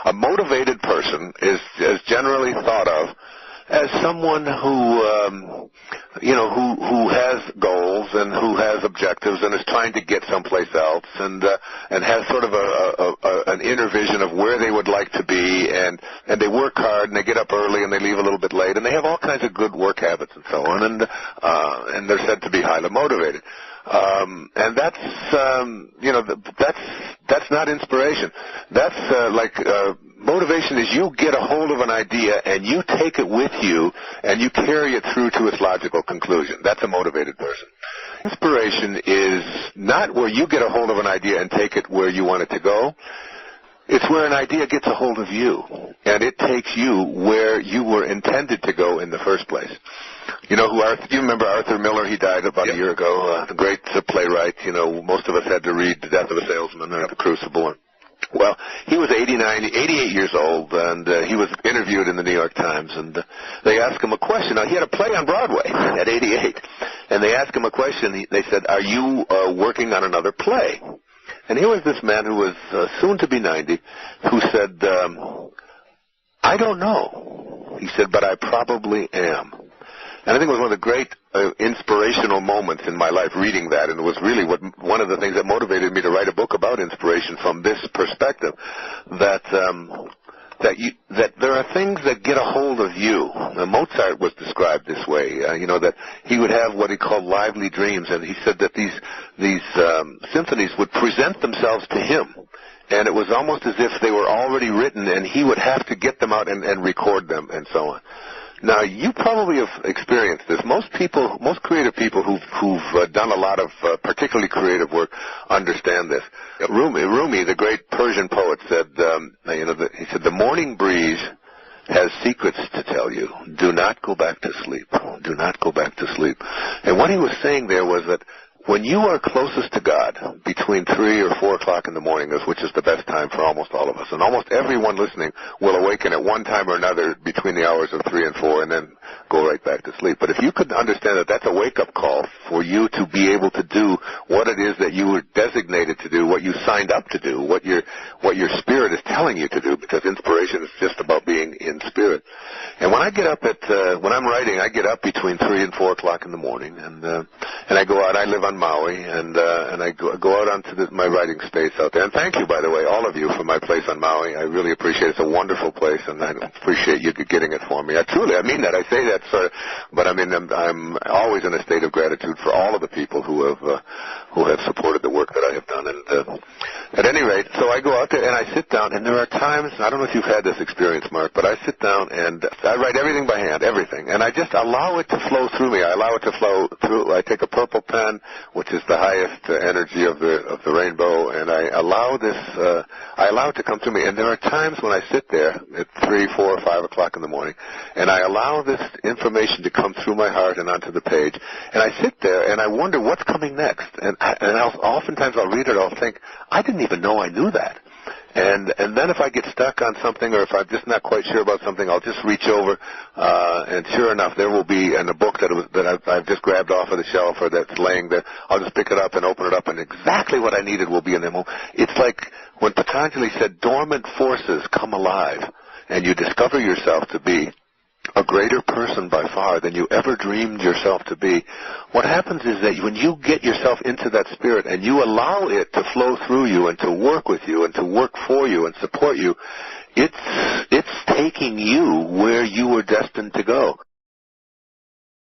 A motivated person is generally thought of as someone who, who has goals and who has objectives and is trying to get someplace else and has sort of an inner vision of where they would like to be, and they work hard and they get up early and they leave a little bit late and they have all kinds of good work habits and so on, and they're said to be highly motivated. And that's not inspiration. That's motivation is you get a hold of an idea and you take it with you and you carry it through to its logical conclusion. That's a motivated person. Inspiration is not where you get a hold of an idea and take it where you want it to go. It's where an idea gets a hold of you, and it takes you where you were intended to go in the first place. You remember Arthur Miller? He died about a year ago, the great playwright. Most of us had to read The Death of a Salesman or The Crucible. Well, he was 88 years old, and he was interviewed in the New York Times, and they asked him a question. Now, he had a play on Broadway at 88, and they asked him a question. They said, "Are you working on another play?" And here was this man who was soon to be 90, who said, "I don't know." He said, "But I probably am." And I think it was one of the great inspirational moments in my life reading that, and it was really one of the things that motivated me to write a book about inspiration from this perspective, that there are things that get a hold of you. Now, Mozart was described this way, that he would have what he called lively dreams, and he said that these symphonies would present themselves to him. And it was almost as if they were already written, and he would have to get them out and record them and so on. Now, you probably have experienced this. Most creative people who've done a lot of particularly creative work understand this. Rumi, the great Persian poet, said, he said, "The morning breeze has secrets to tell you. Do not go back to sleep. Do not go back to sleep." And what he was saying there was that when you are closest to God, between 3 or 4 o'clock in the morning, which is the best time for almost all of us, and almost everyone listening will awaken at one time or another between the hours of 3 and 4 and then go right back to sleep. But if you could understand that that's a wake-up call for you to be able to do what it is that you were designated to do, what you signed up to do, what your spirit is telling you to do, because inspiration is just about being in spirit. And when I get up when I'm writing, I get up between 3 and 4 o'clock in the morning, and I go out. I live on Maui, and I go out onto my writing space out there. And thank you, by the way, all of you, for my place on Maui. I really appreciate it. It's a wonderful place, and I appreciate you getting it for me. I mean that. I say that, but I mean I'm always in a state of gratitude for all of the people who have supported the work that I have done. And at any rate, so I go out there and I sit down, and there are times, I don't know if you've had this experience, Mark, but I sit down and I write everything by hand, everything, and I just allow it to flow through me. I allow it to flow through. I take a purple pen, which is the highest energy of the rainbow, and I allow it to come to me. And there are times when I sit there at 3, 4, 5 o'clock in the morning, and I allow this information to come through my heart and onto the page, and I sit there and I wonder what's coming next. And oftentimes I'll read it, I'll think, I didn't even know I knew that. And then if I get stuck on something, or if I'm just not quite sure about something, I'll just reach over, and sure enough, there will be in a book that I've just grabbed off of the shelf or that's laying there. I'll just pick it up and open it up, and exactly what I needed will be in there. It's like when Patanjali said, dormant forces come alive, and you discover yourself to be a greater person by far than you ever dreamed yourself to be. What happens is that when you get yourself into that spirit and you allow it to flow through you and to work with you and to work for you and support you, it's taking you where you were destined to go.